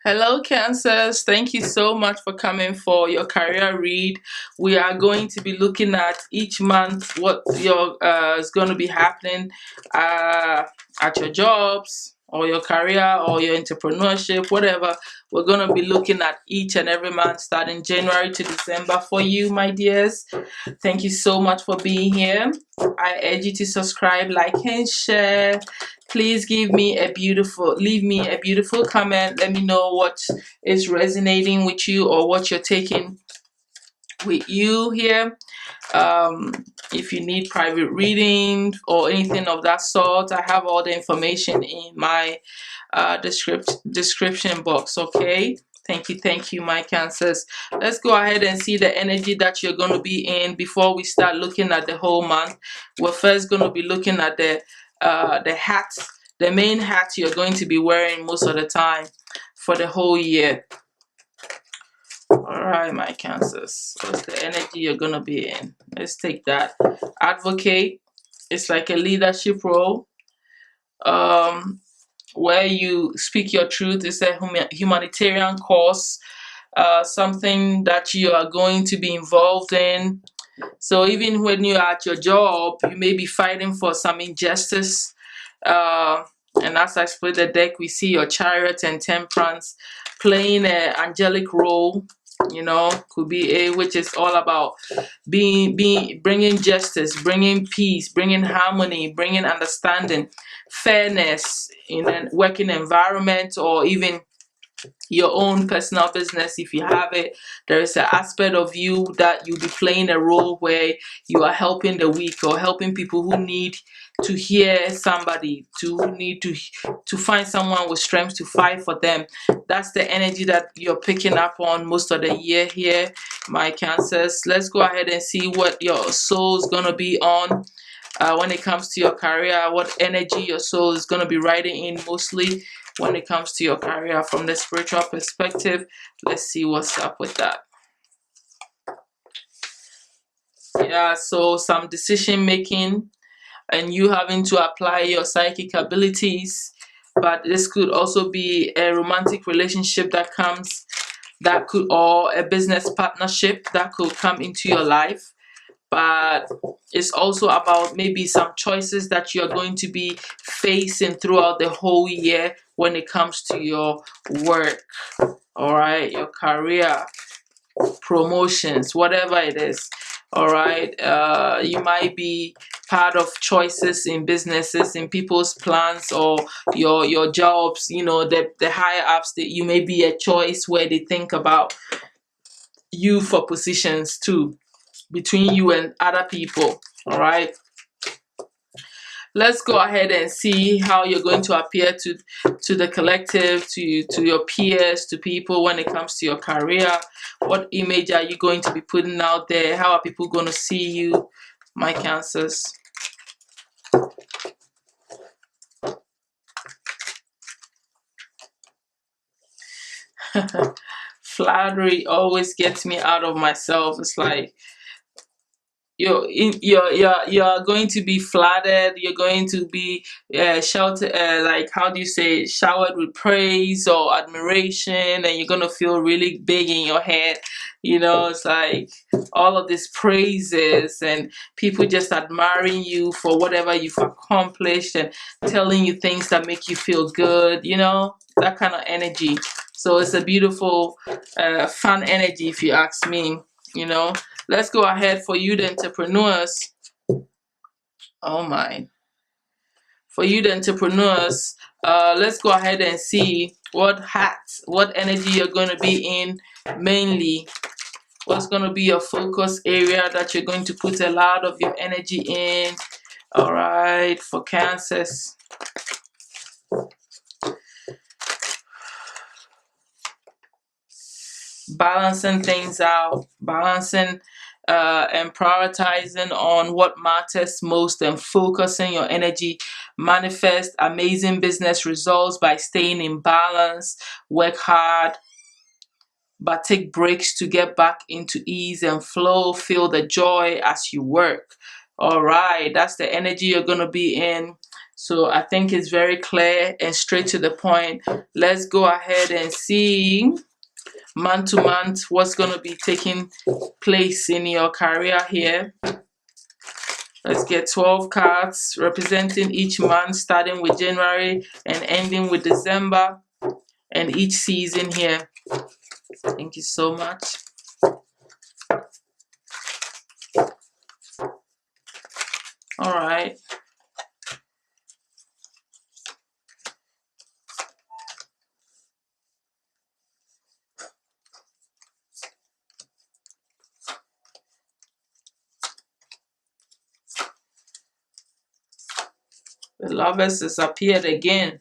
Hello, Cancers. Thank you so much for coming for your career read. We are going to be looking at each month what your is going to be happening uh, at your jobs or your career or your entrepreneurship, whatever. We're going to be looking at each and every month starting January to December for you, my dears. Thank you so much for being here. I urge you to subscribe, like, and share. Please leave me a beautiful comment. Let me know what is resonating with you or what you're taking with you here. Um, if you need private reading or anything of that sort, I have all the information in my description box. Okay. Thank you, my cancers. Let's go ahead and see the energy that you're going to be in before we start looking at the whole month. We're first going to be looking at the hat, the main hat you're going to be wearing most of the time for the whole year. All right, my cancers. What's the energy you're going to be in? Let's take that. Advocate. It's like a leadership role. Um, where you speak your truth. It's a humanitarian cause, something that you are going to be involved in. So even when you're at your job, you may be fighting for some injustice. Uh, and as I split the deck, we see your chariot and temperance playing an angelic role. Could be which is all about bringing justice, bringing peace, bringing harmony, bringing understanding, fairness in a working environment, or even your own personal business if you have it. There is an aspect of you that you'll be playing a role where you are helping the weak or helping people who need to hear somebody, to need to find someone with strength to fight for them. That's the energy that you're picking up on most of the year here, my cancers. Let's go ahead and see what your soul's gonna be on when it comes to your career, what energy your soul is going to be riding in mostly when it comes to your career from the spiritual perspective. Let's see what's up with that. Yeah, so some decision making and you having to apply your psychic abilities, but this could also be a romantic relationship or a business partnership that could come into your life. But it's also about maybe some choices that you're going to be facing throughout the whole year when it comes to your work, all right, your career, promotions, whatever it is. All right, you might be part of choices in businesses, in people's plans, or your jobs. The higher ups, that you may be a choice where they think about you for positions too, between you and other people. All right, let's go ahead and see how you're going to appear to the collective, to your peers, to people when it comes to your career. What image are you going to be putting out there? How are people going to see you, my cancers? Flattery always gets me out of myself. It's like you're going to be flattered, you're going to be sheltered, like, how do you say, showered with praise or admiration, and you're going to feel really big in your head. It's like all of these praises and people just admiring you for whatever you've accomplished and telling you things that make you feel good, that kind of energy. So it's a beautiful fun energy, if you ask me. you know let's go ahead for you, the entrepreneurs. Oh my. For you, the entrepreneurs, let's go ahead and see what energy you're going to be in mainly. What's going to be your focus area that you're going to put a lot of your energy in? All right, for cancers. Balancing things out, balancing and prioritizing on what matters most and focusing your energy. Manifest amazing business results by staying in balance. Work hard, but take breaks to get back into ease and flow. Feel the joy as you work. All right, that's the energy you're going to be in. So I think it's very clear and straight to the point. Let's go ahead and see month to month what's going to be taking place in your career here. Let's get 12 cards representing each month, starting with January and ending with December, and each season here. Thank you so much. All right. The Lovers has appeared again.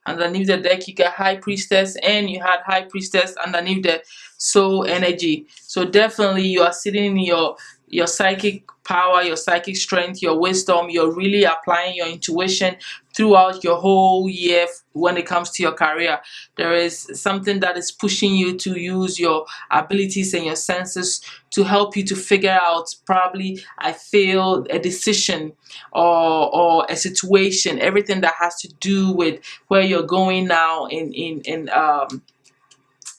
Underneath the deck, you got High Priestess, and you had High Priestess underneath the Soul energy. So definitely you are sitting in your psychic power, your psychic strength, your wisdom. You're really applying your intuition throughout your whole year when it comes to your career. There is something that is pushing you to use your abilities and your senses to help you to figure out, probably, I feel, a decision or a situation, everything that has to do with where you're going now in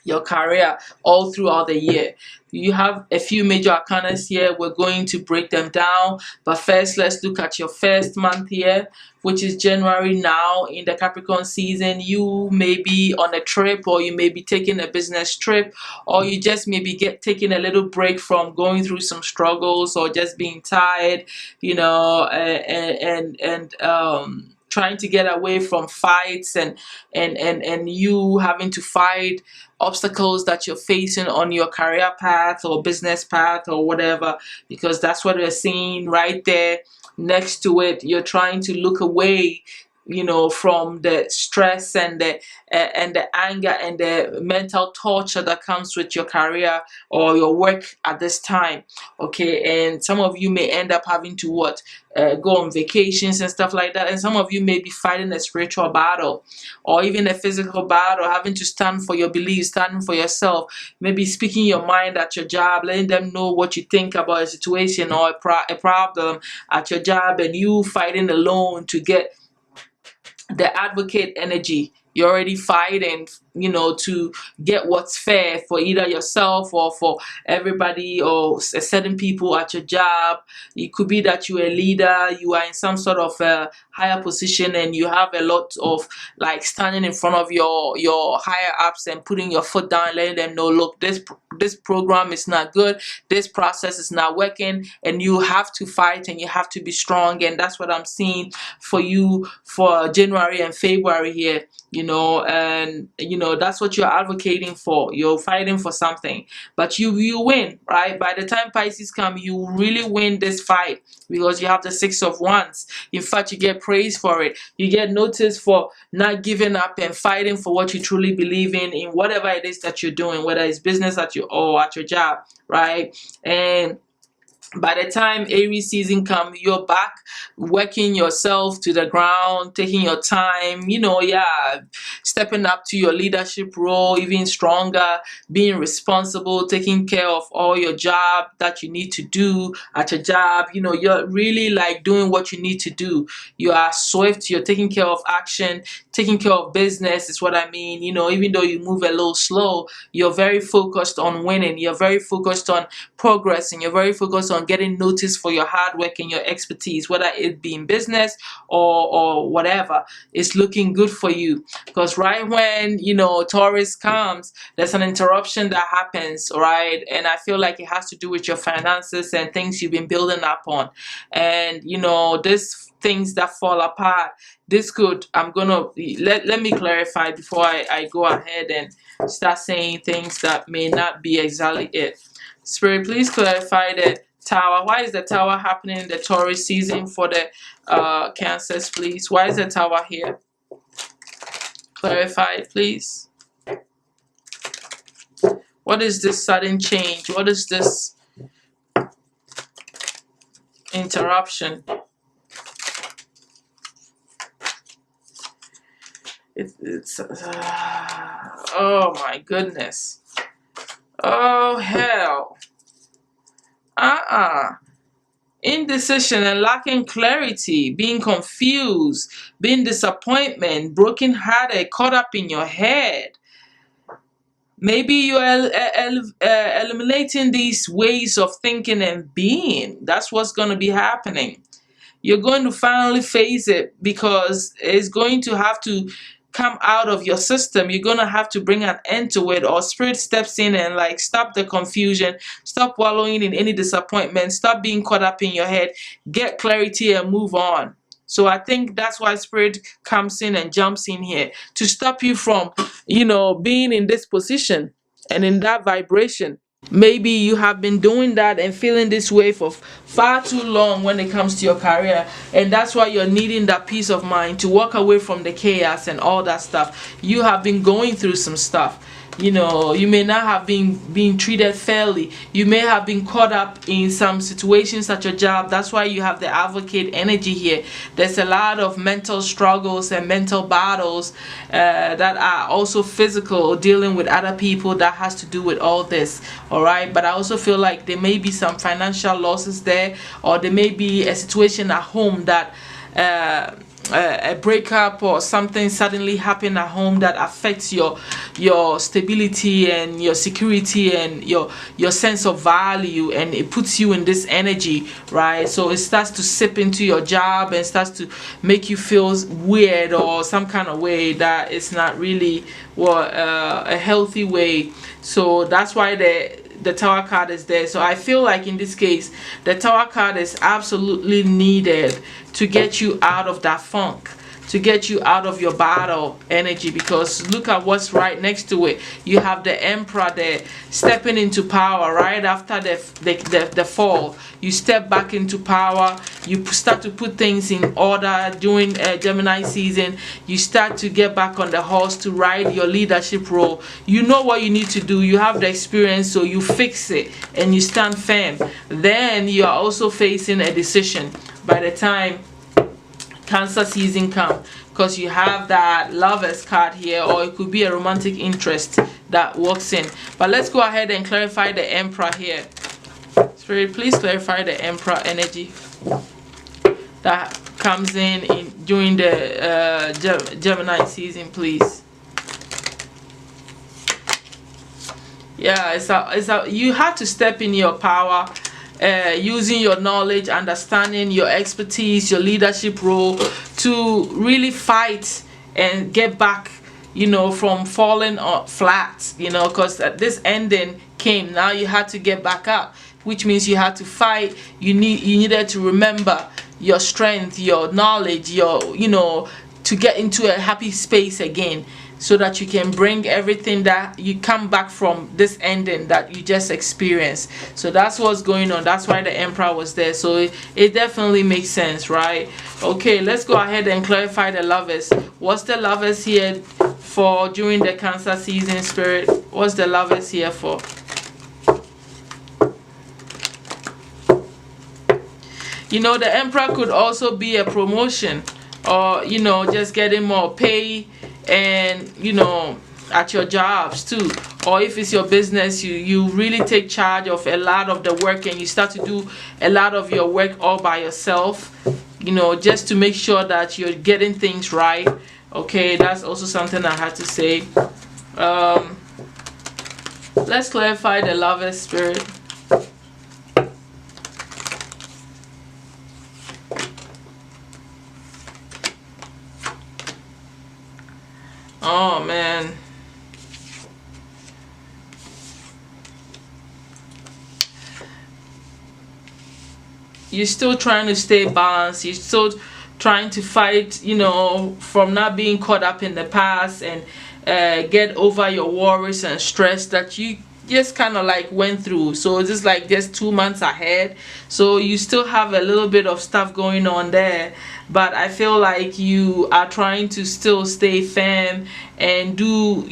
your career all throughout the year. You have a few major arcanas here. We're going to break them down. But first, let's look at your first month here, which is January. Now in the Capricorn season, you may be on a trip, or you may be taking a business trip, or you just maybe taking a little break from going through some struggles, or just being tired, and trying to get away from fights and you having to fight obstacles that you're facing on your career path or business path or whatever, because that's what we're seeing right there next to it. You're trying to look away, from the stress and the anger and the mental torture that comes with your career or your work at this time. Okay, and some of you may end up having to go on vacations and stuff like that, and some of you may be fighting a spiritual battle or even a physical battle, having to stand for your beliefs, standing for yourself, maybe speaking your mind at your job, letting them know what you think about a situation or a problem at your job, and you fighting alone to get the advocate energy. You're already fighting, to get what's fair for either yourself or for everybody or certain people at your job. It could be that you're a leader, you are in some sort of a higher position, and you have a lot of like standing in front of your higher ups and putting your foot down, letting them know, look, this program is not good, this process is not working, and you have to fight and you have to be strong. And that's what I'm seeing for you for January and February here, and that's what you're advocating for. You're fighting for something, but you win, right? By the time Pisces come, you really win this fight because you have the Six of Wands. In fact, you get praise for it. You get noticed for not giving up and fighting for what you truly believe in whatever it is that you're doing, whether it's business or at your job, right? And by the time Aries season comes, you're back working yourself to the ground, taking your time, stepping up to your leadership role even stronger, being responsible, taking care of all your job that you need to do at your job. You're really like doing what you need to do. You are swift, you're taking care of action, taking care of business is what I mean. Even though you move a little slow, you're very focused on winning. You're very focused on progressing. You're very focused on getting noticed for your hard work and your expertise, whether it be in business or whatever. It's looking good for you because right when Taurus comes, there's an interruption that happens, right? And I feel like it has to do with your finances and things you've been building up on, and this things that fall apart. This could, I'm gonna let me clarify before I go ahead and start saying things that may not be exactly it. Spirit, please clarify the tower. Why is the tower happening in the Taurus season for the Cancers, please? Why is the tower here? Clarify it, please. What is this sudden change? What is this interruption? It's oh my goodness. Oh hell. Indecision and lacking clarity, being confused, being disappointment, broken hearted, caught up in your head. Maybe you're eliminating these ways of thinking and being. That's what's going to be happening. You're going to finally face it because it's going to have to come out of your system. You're going to have to bring an end to it, or spirit steps in and like stop the confusion, stop wallowing in any disappointment, stop being caught up in your head, get clarity and move on. So I think that's why spirit comes in and jumps in here to stop you from, being in this position and in that vibration. Maybe you have been doing that and feeling this way for far too long when it comes to your career, and that's why you're needing that peace of mind to walk away from the chaos and all that stuff. You have been going through some stuff. You may not have been being treated fairly. You may have been caught up in some situations at your job. That's why you have the advocate energy here. There's a lot of mental struggles and mental battles that are also physical, dealing with other people, that has to do with all this. All right, but I also feel like there may be some financial losses there, or there may be a situation at home that a breakup or something suddenly happen at home that affects your stability and your security and your sense of value, and it puts you in this energy, right? So it starts to sip into your job and starts to make you feel weird or some kind of way that it's not really a healthy way. So that's why the Tower card is there. So I feel like in this case the Tower card is absolutely needed to get you out of that funk, to get you out of your battle energy, because look at what's right next to it. You have the Emperor there stepping into power right after the fall. You step back into power. You start to put things in order during Gemini season. You start to get back on the horse to ride your leadership role. You know what you need to do. You have the experience, so you fix it and you stand firm. Then you are also facing a decision by the time Cancer season come, because you have that Lovers card here, or it could be a romantic interest that walks in. But let's go ahead and clarify the Emperor here. Spirit, please clarify the Emperor energy that comes in during the Gemini season, please. Yeah, you have to step in your power, using your knowledge, understanding, your expertise, your leadership role to really fight and get back, from falling flat, because this ending came. Now you had to get back up, which means you had to fight. You needed to remember your strength, your knowledge, to get into a happy space again, so that you can bring everything that you come back from this ending that you just experienced. So that's what's going on. That's why the Emperor was there. So it definitely makes sense, right? Okay, let's go ahead and clarify the Lovers. What's the Lovers here for during the Cancer season, Spirit? What's the Lovers here for? The Emperor could also be a promotion, or just getting more pay, and at your jobs too. Or if it's your business, you really take charge of a lot of the work, and you start to do a lot of your work all by yourself, just to make sure that you're getting things right. Okay, that's also something I had to say. Let's clarify the Lovers, Spirit. Oh man, you're still trying to stay balanced. You're still trying to fight, from not being caught up in the past, and get over your worries and stress that you just kind of like went through. So it's just like just 2 months ahead. So you still have a little bit of stuff going on there, but I feel like you are trying to still stay firm and do,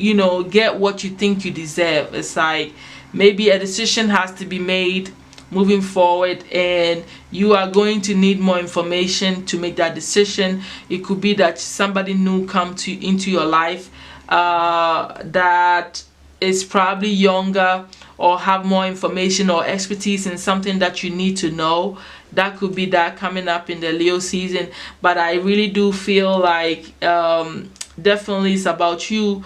get what you think you deserve. It's like maybe a decision has to be made moving forward, and you are going to need more information to make that decision. It could be that somebody new come into your life that is probably younger or have more information or expertise in something that you need to know. That could be that coming up in the Leo season. But I really do feel like definitely it's about you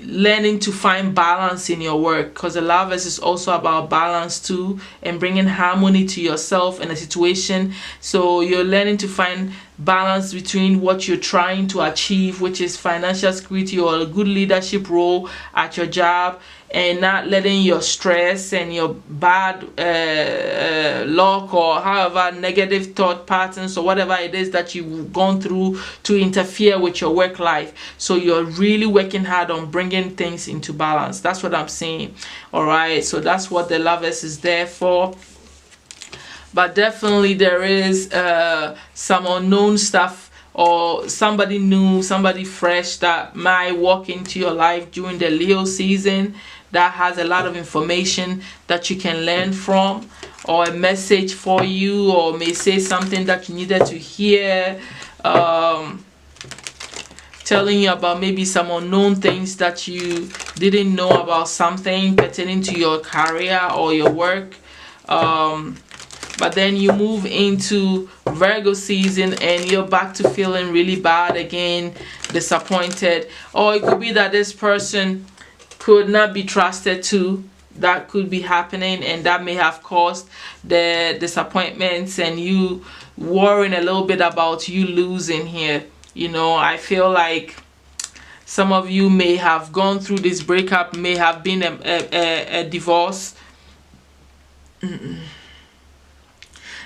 learning to find balance in your work, because the Lovers is also about balance too, and bringing harmony to yourself and a situation. So you're learning to find balance between what you're trying to achieve, which is financial security or a good leadership role at your job, and not letting your stress and your bad luck or however negative thought patterns or whatever it is that you've gone through to interfere with your work life. So you're really working hard on bringing things into balance. That's what I'm saying. All right, so that's what the Lovers is there for. But definitely there is some unknown stuff or somebody new, somebody fresh that might walk into your life during the Leo season that has a lot of information that you can learn from, or a message for you, or may say something that you needed to hear, telling you about maybe some unknown things that you didn't know about, something pertaining to your career or your work. But then you move into Virgo season and you're back to feeling really bad again, disappointed. Or it could be that this person could not be trusted too. That could be happening, and that may have caused the disappointments and you worrying a little bit about you losing here. You know, I feel like some of you may have gone through this breakup, may have been a divorce.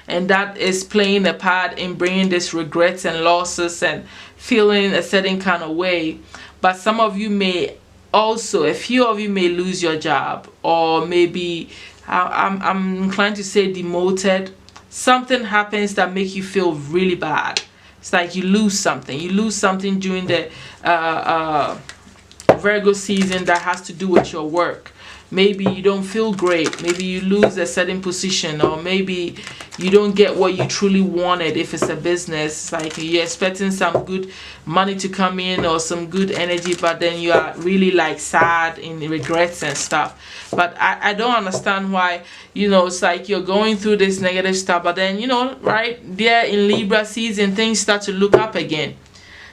And that is playing a part in bringing this regrets and losses and feeling a certain kind of way. But some of you may also, a few of you may lose your job, or maybe I'm inclined to say demoted. Something happens that makes you feel really bad. It's like you lose something during the Virgo season that has to do with your work. Maybe you don't feel great, maybe you lose a certain position, or maybe you don't get what you truly wanted. If it's a business, like you're expecting some good money to come in or some good energy, but then you are really like sad in regrets and stuff. But I don't understand why, you know, it's like you're going through this negative stuff, but then, you know, right there in Libra season, things start to look up again.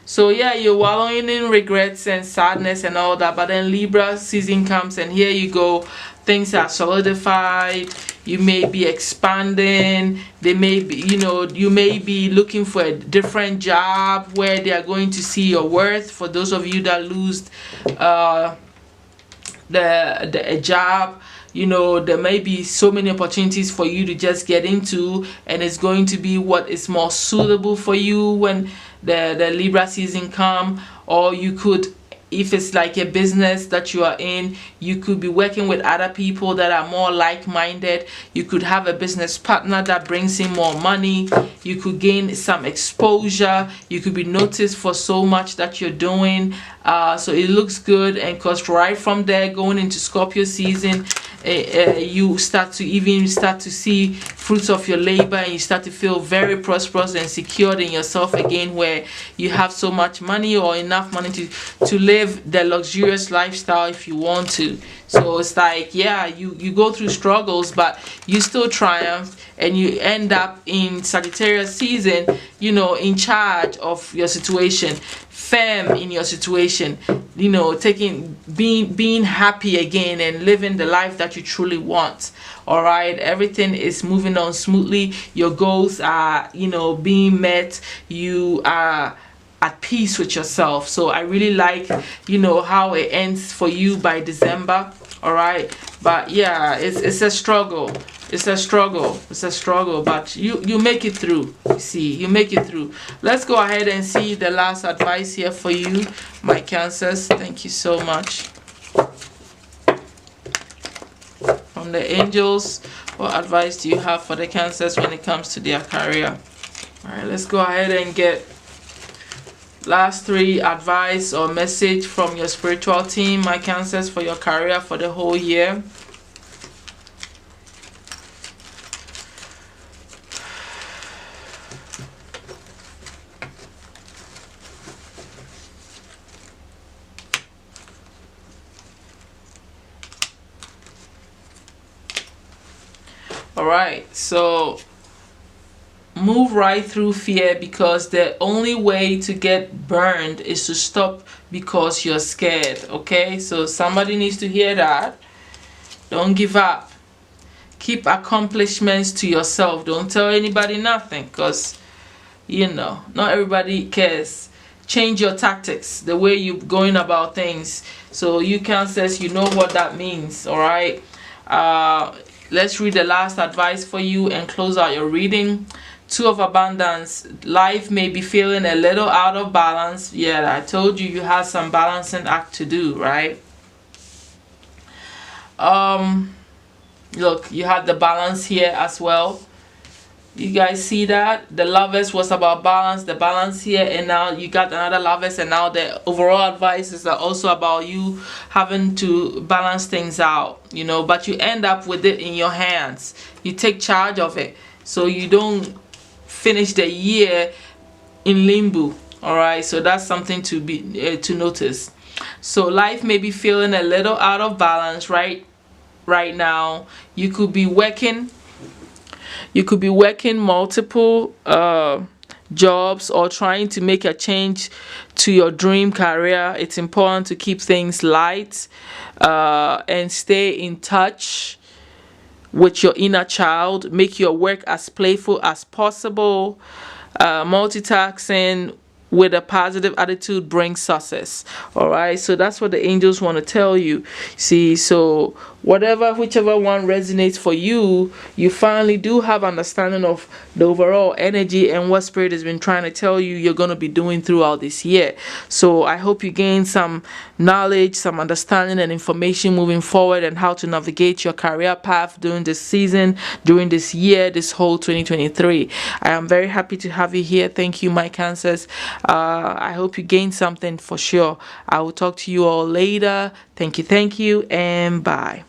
So yeah, you're wallowing in regrets and sadness and all that, but then Libra season comes and here you go, things are solidified, you may be expanding, they may be, you know, you may be looking for a different job where they are going to see your worth. For those of you that lose a job, you know, there may be so many opportunities for you to just get into, and it's going to be what is more suitable for you when the Libra season come. Or you could, if it's like a business that you are in, you could be working with other people that are more like-minded. You could have a business partner that brings in more money. You could gain some exposure. You could be noticed for so much that you're doing. So it looks good. And because right from there, going into Scorpio season, you start to see fruits of your labor, and you start to feel very prosperous and secured in yourself again, where you have so much money or enough money to live the luxurious lifestyle if you want to. So it's like, yeah, you go through struggles, but you still triumph, and you end up in Sagittarius season, you know, in charge of your situation, firm in your situation, you know, being happy again and living the life that you truly want. All right, everything is moving on smoothly. Your goals are, you know, being met. You are at peace with yourself. So I really like, you know, how it ends for you by December. All right, but yeah, it's a struggle. It's a struggle, but you make it through. You see, you make it through. Let's go ahead and see the last advice here for you, my Cancers. Thank you so much. From the angels, what advice do you have for the Cancers when it comes to their career? All right, let's go ahead and get last 3 advice or message from your spiritual team, my Cancers, for your career for the whole year. All right, so move right through fear, because the only way to get burned is to stop because you're scared. Okay, so somebody needs to hear that. Don't give up. Keep accomplishments to yourself. Don't tell anybody nothing, because not everybody cares. Change your tactics, the way you're going about things. So you Cancers, you know what that means. All right, let's read the last advice for you and close out your reading. Two of Abundance. Life may be feeling a little out of balance. Yeah, I told you you have some balancing act to do, right? Look, you had the balance here as well. You guys see that the Lovers was about balance, the balance here, and now you got another Lovers, and now the overall advice is also about you having to balance things out, but you end up with it in your hands. You take charge of it, so you don't finish the year in limbo. All right, so that's something to be to notice. So life may be feeling a little out of balance right now. You could be working multiple jobs, or trying to make a change to your dream career. It's important to keep things light and stay in touch with your inner child. Make your work as playful as possible. Multitasking with a positive attitude brings success. All right, so that's what the angels want to tell you. See, so whichever one resonates for you, you finally do have understanding of the overall energy and what spirit has been trying to tell you you're going to be doing throughout this year. So I hope you gain some knowledge, some understanding and information moving forward, and how to navigate your career path during this season, during this year, this whole 2023. I am very happy to have you here. Thank you, my Cancers. I hope you gained something for sure. I will talk to you all later. Thank you, and bye.